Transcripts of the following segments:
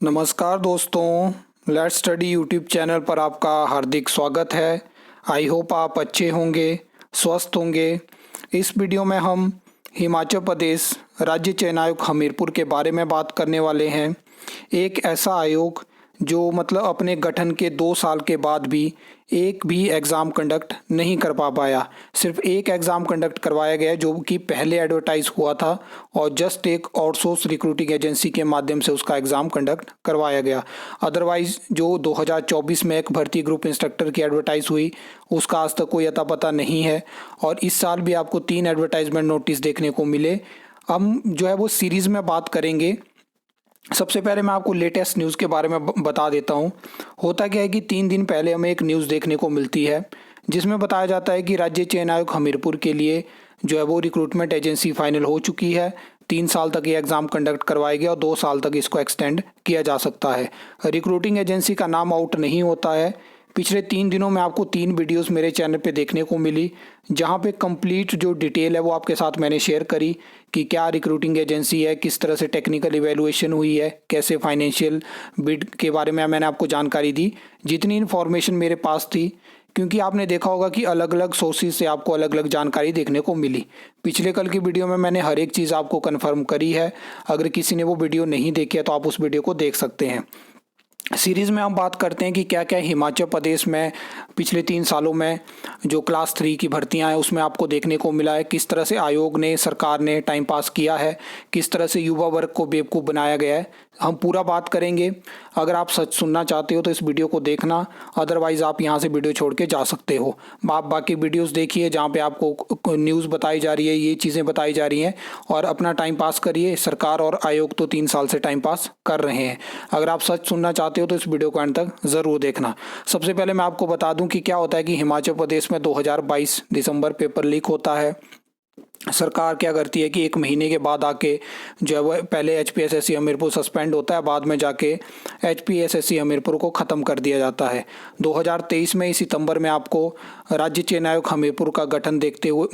नमस्कार दोस्तों, let's study YouTube channel पर आपका हार्दिक स्वागत है। आई होप आप अच्छे होंगे, स्वस्थ होंगे। इस वीडियो में हम हिमाचल प्रदेश राज्य चयन आयोग हमीरपुर के बारे में बात करने वाले हैं। एक ऐसा आयोग जो अपने गठन के 2 साल के बाद भी एक भी एग्ज़ाम कंडक्ट नहीं कर पाया। सिर्फ एक एग्ज़ाम कंडक्ट करवाया गया जो कि पहले एडवर्टाइज हुआ था और जस्ट एक आउटसोर्स रिक्रूटिंग एजेंसी के माध्यम से उसका एग्ज़ाम कंडक्ट करवाया गया। अदरवाइज जो 2024 में एक भर्ती ग्रुप इंस्ट्रक्टर की एडवर्टाइज हुई उसका आज तक कोई अता पता नहीं है। और इस साल भी आपको 3 एडवर्टाइजमेंट नोटिस देखने को मिले। हम जो है वो सीरीज़ में बात करेंगे। सबसे पहले मैं आपको लेटेस्ट न्यूज़ के बारे में बता देता हूँ। होता क्या है कि 3 दिन पहले हमें एक न्यूज़ देखने को मिलती है जिसमें बताया जाता है कि राज्य चयन आयोग हमीरपुर के लिए जो है वो रिक्रूटमेंट एजेंसी फाइनल हो चुकी है। 3 साल तक ये एग्ज़ाम कंडक्ट करवाएगी और 2 साल तक इसको एक्सटेंड किया जा सकता है। रिक्रूटिंग एजेंसी का नाम आउट नहीं होता है। पिछले 3 दिनों में आपको 3 वीडियोस मेरे चैनल पे देखने को मिली जहाँ पे कंप्लीट जो डिटेल है वो आपके साथ मैंने शेयर करी कि क्या रिक्रूटिंग एजेंसी है, किस तरह से टेक्निकल इवैल्यूएशन हुई है, कैसे फाइनेंशियल बिड के बारे में मैंने आपको जानकारी दी जितनी इन्फॉर्मेशन मेरे पास थी। क्योंकि आपने देखा होगा कि अलग अलग सोर्सेज से आपको अलग अलग जानकारी देखने को मिली। पिछले कल की वीडियो में मैंने हर एक चीज़ आपको कन्फर्म करी है। अगर किसी ने वो वीडियो नहीं देखी है तो आप उस वीडियो को देख सकते हैं। सीरीज़ में हम बात करते हैं कि क्या क्या हिमाचल प्रदेश में पिछले 3 सालों में जो क्लास 3 की भर्तियां हैं उसमें आपको देखने को मिला है, किस तरह से आयोग ने, सरकार ने टाइम पास किया है, किस तरह से युवा वर्ग को बेवकूफ़ बनाया गया है। हम पूरा बात करेंगे। अगर आप सच सुनना चाहते हो तो इस वीडियो को देखना, अदरवाइज़ आप यहाँ से वीडियो छोड़ के जा सकते हो। आप बाकी वीडियोस देखिए जहाँ पे आपको न्यूज़ बताई जा रही है, ये चीज़ें बताई जा रही हैं और अपना टाइम पास करिए। सरकार और आयोग तो 3 साल से टाइम पास कर रहे हैं। अगर आप सच सुनना चाहते हो तो इस वीडियो को अंत तक ज़रूर देखना। सबसे पहले मैं आपको बता दूं कि क्या होता है कि हिमाचल प्रदेश में 2022 दिसंबर पेपर लीक होता है। सरकार क्या करती है कि 1 महीने के बाद आके जो है वो पहले एचपीएसएससी हमीरपुर सस्पेंड होता है, बाद में जाके एचपीएसएससी हमीरपुर को ख़त्म कर दिया जाता है। 2023 में सितंबर में आपको राज्य चयन आयोग हमीरपुर का गठन देखते हुए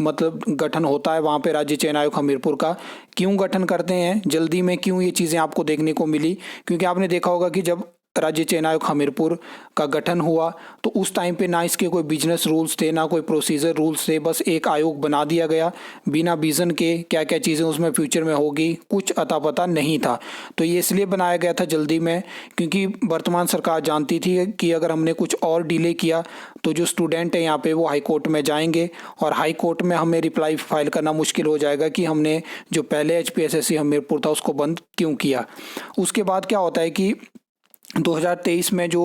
गठन होता है। वहाँ पे राज्य चयन आयोग हमीरपुर का क्यों गठन करते हैं, जल्दी में क्यों ये चीज़ें आपको देखने को मिली, क्योंकि आपने देखा होगा कि जब राज्य चयन आयोग हमीरपुर का गठन हुआ तो उस टाइम पे ना इसके कोई बिजनेस रूल्स थे, ना कोई प्रोसीजर रूल्स थे। बस एक आयोग बना दिया गया बिना विज़न के, क्या क्या चीज़ें उसमें फ्यूचर में होगी कुछ अता पता नहीं था। तो ये इसलिए बनाया गया था जल्दी में क्योंकि वर्तमान सरकार जानती थी कि अगर हमने कुछ और डिले किया तो जो स्टूडेंट है यहाँ पे वो हाई कोर्ट में जाएंगे और हाई कोर्ट में हमें रिप्लाई फाइल करना मुश्किल हो जाएगा कि हमने जो पहले एचपीएसएससी हमीरपुर था उसको बंद क्यों किया। उसके बाद क्या होता है कि 2023 में जो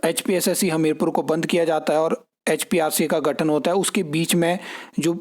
एचपीएसएससी हमीरपुर को बंद किया जाता है और एचपीआरसी का गठन होता है, उसके बीच में जो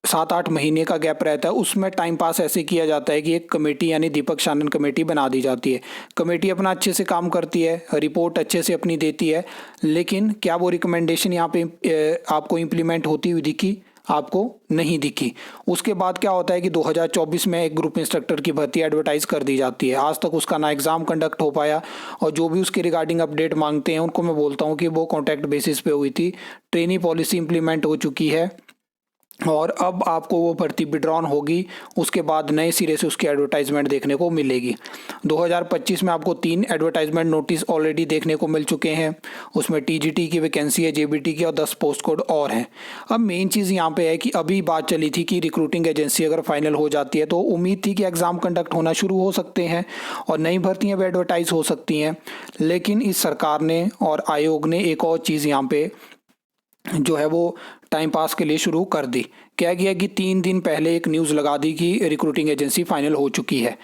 7-8 महीने का गैप रहता है उसमें टाइम पास ऐसे किया जाता है कि एक कमेटी यानी दीपक शानन कमेटी बना दी जाती है। कमेटी अपना अच्छे से काम करती है, रिपोर्ट अच्छे से अपनी देती है, लेकिन क्या वो रिकमेंडेशन यहाँ पे आपको इम्प्लीमेंट होती हुई दिखी? आपको नहीं दिखी। उसके बाद क्या होता है कि 2024 में एक ग्रुप इंस्ट्रक्टर की भर्ती एडवर्टाइज कर दी जाती है। आज तक उसका ना एग्ज़ाम कंडक्ट हो पाया और जो भी उसके रिगार्डिंग अपडेट मांगते हैं उनको मैं बोलता हूँ कि वो कॉन्ट्रैक्ट बेसिस पे हुई थी। ट्रेनी पॉलिसी इंप्लीमेंट हो चुकी है और अब आपको वो भर्ती विड्रॉन होगी, उसके बाद नए सिरे से उसकी एडवर्टाइजमेंट देखने को मिलेगी। 2025 में आपको 3 एडवर्टाइजमेंट नोटिस ऑलरेडी देखने को मिल चुके हैं। उसमें टीजीटी की वैकेंसी है, जेबीटी की और 10 पोस्ट कोड और हैं। अब मेन चीज़ यहाँ पे है कि अभी बात चली थी कि रिक्रूटिंग एजेंसी अगर फाइनल हो जाती है तो उम्मीद थी कि एग्ज़ाम कंडक्ट होना शुरू हो सकते हैं और नई भर्तियाँ भी एडवर्टाइज हो सकती हैं। लेकिन इस सरकार ने और आयोग ने एक और चीज़ यहाँ पे जो है वो टाइम पास के लिए शुरू कर दी। क्या किया कि 3 दिन पहले एक न्यूज़ लगा दी कि रिक्रूटिंग एजेंसी फाइनल हो चुकी है।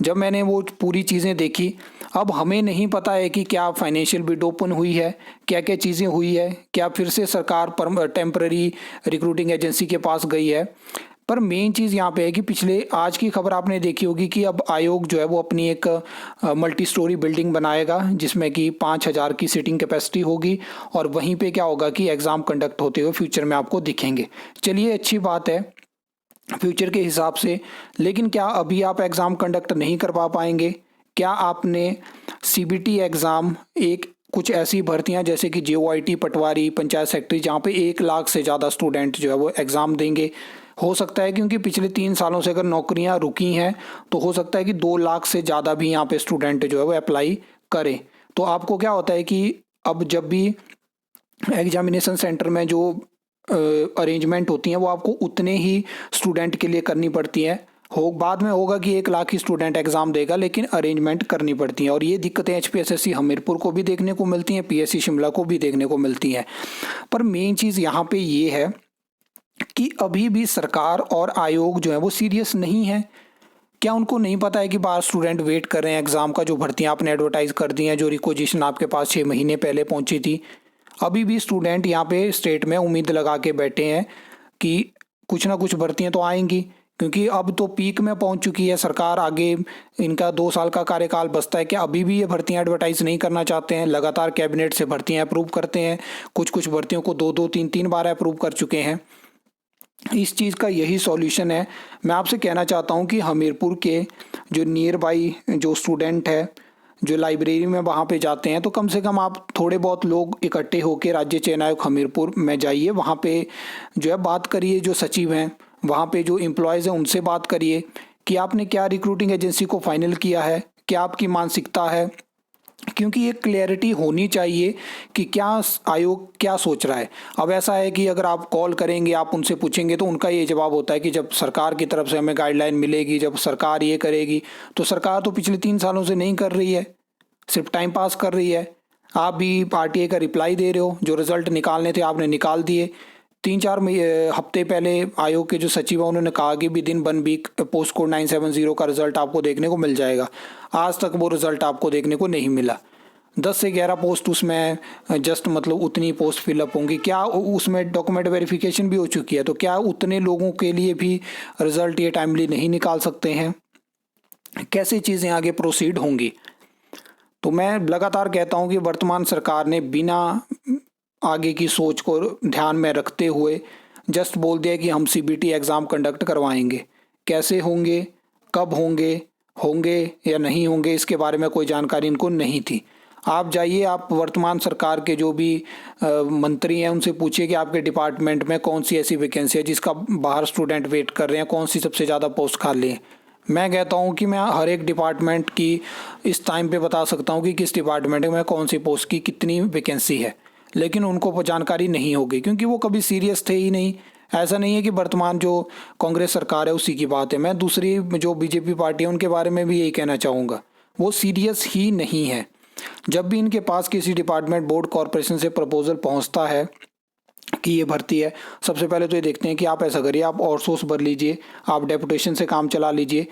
जब मैंने वो पूरी चीज़ें देखी, अब हमें नहीं पता है कि क्या फाइनेंशियल बिड ओपन हुई है, क्या क्या चीज़ें हुई है, क्या फिर से सरकार टेम्पररी रिक्रूटिंग एजेंसी के पास गई है। पर मेन चीज़ यहाँ पे है कि पिछले आज की खबर आपने देखी होगी कि अब आयोग जो है वो अपनी एक मल्टी स्टोरी बिल्डिंग बनाएगा जिसमें कि 5,000 की सीटिंग कैपेसिटी होगी और वहीं पे क्या होगा कि एग्ज़ाम कंडक्ट होते हुए फ्यूचर में आपको दिखेंगे। चलिए, अच्छी बात है फ्यूचर के हिसाब से, लेकिन क्या अभी आप एग्ज़ाम कंडक्ट नहीं कर पाएंगे? क्या आपने सीबीटी एग्ज़ाम, एक कुछ ऐसी भर्तियां जैसे कि जेओआईटी, पटवारी, पंचायत सेक्रेटरी, जहाँ पे 1 लाख से ज़्यादा स्टूडेंट जो है वो एग्ज़ाम देंगे, हो सकता है क्योंकि पिछले 3 सालों से अगर नौकरियां रुकी हैं तो हो सकता है कि 2 लाख से ज़्यादा भी यहाँ पे स्टूडेंट जो है वो अप्लाई करें। तो आपको क्या होता है कि अब जब भी एग्जामिनेशन सेंटर में जो अरेंजमेंट होती हैं वो आपको उतने ही स्टूडेंट के लिए करनी पड़ती है। हो बाद में होगा कि 1 लाख ही स्टूडेंट एग्जाम देगा, लेकिन अरेंजमेंट करनी पड़ती हैं और ये दिक्कतें एचपीएसएससी हमीरपुर को भी देखने को मिलती हैं, पीएससी शिमला को भी देखने को मिलती हैं। पर मेन चीज़ यहाँ पे ये है कि अभी भी सरकार और आयोग जो है वो सीरियस नहीं है। क्या उनको नहीं पता है कि बाहर स्टूडेंट वेट कर रहे हैं एग्ज़ाम का? जो भर्तियां आपने एडवर्टाइज कर दी हैं, जो रिक्वेजिशन आपके पास 6 महीने पहले पहुंची थी, अभी भी स्टूडेंट यहाँ पे स्टेट में उम्मीद लगा के बैठे हैं कि कुछ ना कुछ भर्तियां तो आएंगी, क्योंकि अब तो पीक में पहुंच चुकी है सरकार। आगे इनका 2 साल का कार्यकाल बचता है कि अभी भी ये भर्तियां एडवर्टाइज नहीं करना चाहते हैं। लगातार कैबिनेट से भर्तियां अप्रूव करते हैं, कुछ कुछ भर्तियों को 2-2 3-3 बार अप्रूव कर चुके हैं। इस चीज़ का यही सॉल्यूशन है। मैं आपसे कहना चाहता हूँ कि हमीरपुर के जो नियर बाई जो स्टूडेंट है, जो लाइब्रेरी में वहाँ पे जाते हैं, तो कम से कम आप थोड़े बहुत लोग इकट्ठे होकर राज्य चयन आयोग हमीरपुर में जाइए। वहाँ पे जो है बात करिए, जो सचिव हैं वहाँ पे जो एम्प्लॉयज़ हैं उनसे बात करिए कि आपने क्या रिक्रूटिंग एजेंसी को फाइनल किया है, क्या आपकी मानसिकता है, क्योंकि एक क्लैरिटी होनी चाहिए कि क्या आयोग क्या सोच रहा है। अब ऐसा है कि अगर आप कॉल करेंगे, आप उनसे पूछेंगे तो उनका ये जवाब होता है कि जब सरकार की तरफ से हमें गाइडलाइन मिलेगी, जब सरकार ये करेगी। तो सरकार तो पिछले 3 सालों से नहीं कर रही है, सिर्फ टाइम पास कर रही है। आप भी आरटीआई का रिप्लाई दे रहे हो, जो रिजल्ट निकालने थे आपने निकाल दिए। 3-4 हफ्ते पहले आयोग के जो सचिव हैं उन्होंने कहा कि within 1 week post code 970 का रिजल्ट आपको देखने को मिल जाएगा। आज तक वो रिजल्ट आपको देखने को नहीं मिला। 10 से 11 पोस्ट उसमें जस्ट मतलब उतनी पोस्ट फिलअप होंगी। क्या उसमें डॉक्यूमेंट वेरिफिकेशन भी हो चुकी है? तो क्या उतने लोगों के लिए भी रिजल्ट ये टाइमली नहीं निकाल सकते हैं? कैसे चीज़ें आगे प्रोसीड होंगी? तो मैं लगातार कहता हूँ कि वर्तमान सरकार ने बिना आगे की सोच को ध्यान में रखते हुए जस्ट बोल दिया कि हम सीबीटी एग्ज़ाम कंडक्ट करवाएंगे। कैसे होंगे, कब होंगे, होंगे या नहीं होंगे, इसके बारे में कोई जानकारी इनको नहीं थी। आप जाइए, आप वर्तमान सरकार के जो भी मंत्री हैं उनसे पूछिए कि आपके डिपार्टमेंट में कौन सी ऐसी वैकेंसी है जिसका बाहर स्टूडेंट वेट कर रहे हैं, कौन सी सबसे ज़्यादा पोस्ट खाली है। मैं कहता हूँ कि मैं हर एक डिपार्टमेंट की इस टाइम पे बता सकता हूँ कि किस डिपार्टमेंट में कौन सी पोस्ट की कितनी वैकेंसी है, लेकिन उनको जानकारी नहीं होगी क्योंकि वो कभी सीरियस थे ही नहीं। ऐसा नहीं है कि वर्तमान जो कांग्रेस सरकार है उसी की बात है। मैं दूसरी जो बीजेपी पार्टी है उनके बारे में भी यही कहना चाहूँगा, वो सीरियस ही नहीं है। जब भी इनके पास किसी डिपार्टमेंट, बोर्ड, कॉरपोरेशन से प्रपोजल पहुँचता है कि ये भर्ती है, सबसे पहले तो ये देखते हैं कि आप ऐसा करिए, आप आउटसोर्स भर लीजिए, आप डेपुटेशन से काम चला लीजिए।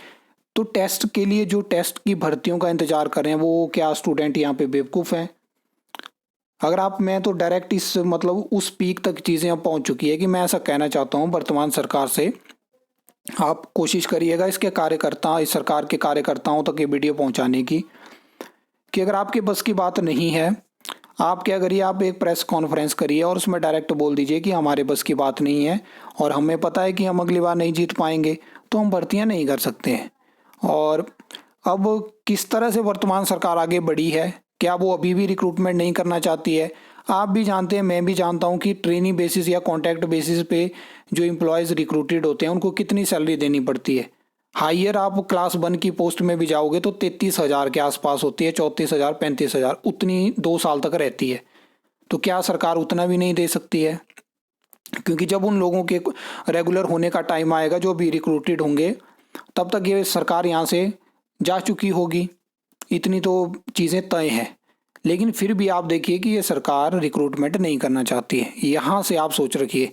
तो टेस्ट के लिए जो टेस्ट की भर्तियों का इंतजार कर रहे हैं, वो क्या स्टूडेंट यहाँ पे बेवकूफ़ हैं? अगर आप, मैं तो डायरेक्ट इस मतलब उस पीक तक चीज़ें अब पहुँच चुकी है कि मैं ऐसा कहना चाहता हूँ वर्तमान सरकार से, आप कोशिश करिएगा इसके कार्यकर्ता, इस सरकार के कार्यकर्ताओं तक ये वीडियो पहुँचाने की, कि अगर आपके बस की बात नहीं है, आप क्या करिए, आप एक प्रेस कॉन्फ्रेंस करिए और उसमें डायरेक्ट बोल दीजिए कि हमारे बस की बात नहीं है और हमें पता है कि हम अगली बार नहीं जीत पाएंगे, तो हम भर्तियां नहीं कर सकते हैं। और अब किस तरह से वर्तमान सरकार आगे बढ़ी है, क्या वो अभी भी रिक्रूटमेंट नहीं करना चाहती है? आप भी जानते हैं, मैं भी जानता हूं कि ट्रेनी बेसिस या कॉन्ट्रैक्ट बेसिस पे जो एम्प्लॉयज़ रिक्रूटेड होते हैं उनको कितनी सैलरी देनी पड़ती है। हायर आप क्लास 1 की पोस्ट में भी जाओगे तो 33,000 के आसपास होती है, 34,000, 35,000, उतनी 2 साल तक रहती है। तो क्या सरकार उतना भी नहीं दे सकती है? क्योंकि जब उन लोगों के रेगुलर होने का टाइम आएगा, जो भी रिक्रूटेड होंगे, तब तक ये सरकार यहाँ से जा चुकी होगी। इतनी तो चीज़ें तय हैं। लेकिन फिर भी आप देखिए कि ये सरकार रिक्रूटमेंट नहीं करना चाहती है। यहाँ से आप सोच रखिए,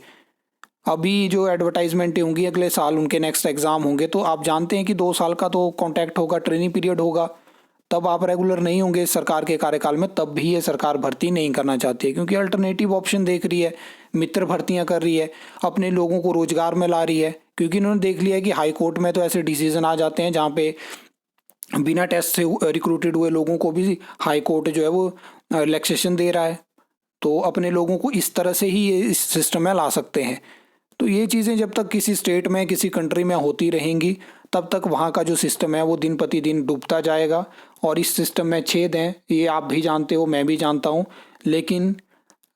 अभी जो एडवर्टाइजमेंटें होंगी अगले साल, उनके नेक्स्ट एग्ज़ाम होंगे, तो आप जानते हैं कि 2 साल का तो कॉन्ट्रैक्ट होगा, ट्रेनिंग पीरियड होगा, तब आप रेगुलर नहीं होंगे इस सरकार के कार्यकाल में। तब भी ये सरकार भर्ती नहीं करना चाहती है क्योंकि अल्टरनेटिव ऑप्शन देख रही है, मित्र भर्तियां कर रही है, अपने लोगों को रोजगार में ला रही है। क्योंकि इन्होंने देख लिया है कि हाई कोर्ट में तो ऐसे डिसीजन आ जाते हैं जहाँ पे बिना टेस्ट से रिक्रूटेड हुए लोगों को भी हाई कोर्ट जो है वो रिलैक्सेशन दे रहा है। तो अपने लोगों को इस तरह से ही ये इस सिस्टम में ला सकते हैं। तो ये चीज़ें जब तक किसी स्टेट में, किसी कंट्री में होती रहेंगी, तब तक वहाँ का जो सिस्टम है वो दिन प्रतिदिन डूबता जाएगा। और इस सिस्टम में छेद हैं, ये आप भी जानते हो, मैं भी जानता हूँ। लेकिन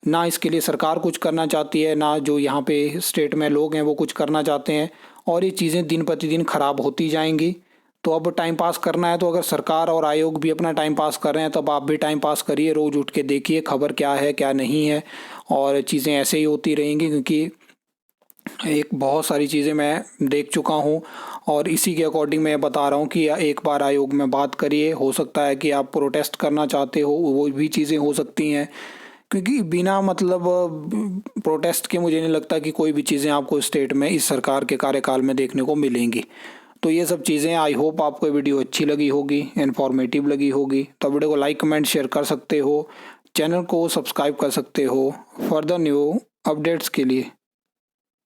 ना इसके लिए सरकार कुछ करना चाहती है, ना जो यहाँ पे स्टेट में लोग हैं वो कुछ करना चाहते हैं, और ये चीज़ें दिन प्रतिदिन खराब होती जाएंगी। तो अब टाइम पास करना है तो अगर सरकार और आयोग भी अपना टाइम पास कर रहे हैं तब आप भी टाइम पास करिए, रोज़ उठ के देखिए खबर क्या है क्या नहीं है, और चीज़ें ऐसे ही होती रहेंगी, क्योंकि एक बहुत सारी चीज़ें मैं देख चुका हूँ और इसी के अकॉर्डिंग मैं बता रहा हूँ कि एक बार आयोग में बात करिए। हो सकता है कि आप प्रोटेस्ट करना चाहते हो, वो भी चीज़ें हो सकती हैं, क्योंकि बिना मतलब प्रोटेस्ट के मुझे नहीं लगता कि कोई भी चीज़ें आपको स्टेट में इस सरकार के कार्यकाल में देखने को मिलेंगी। तो ये सब चीज़ें, आई होप आपको ये वीडियो अच्छी लगी होगी, इन्फॉर्मेटिव लगी होगी। तो वीडियो को लाइक कमेंट शेयर कर सकते हो, चैनल को सब्सक्राइब कर सकते हो फर्दर न्यू अपडेट्स के लिए।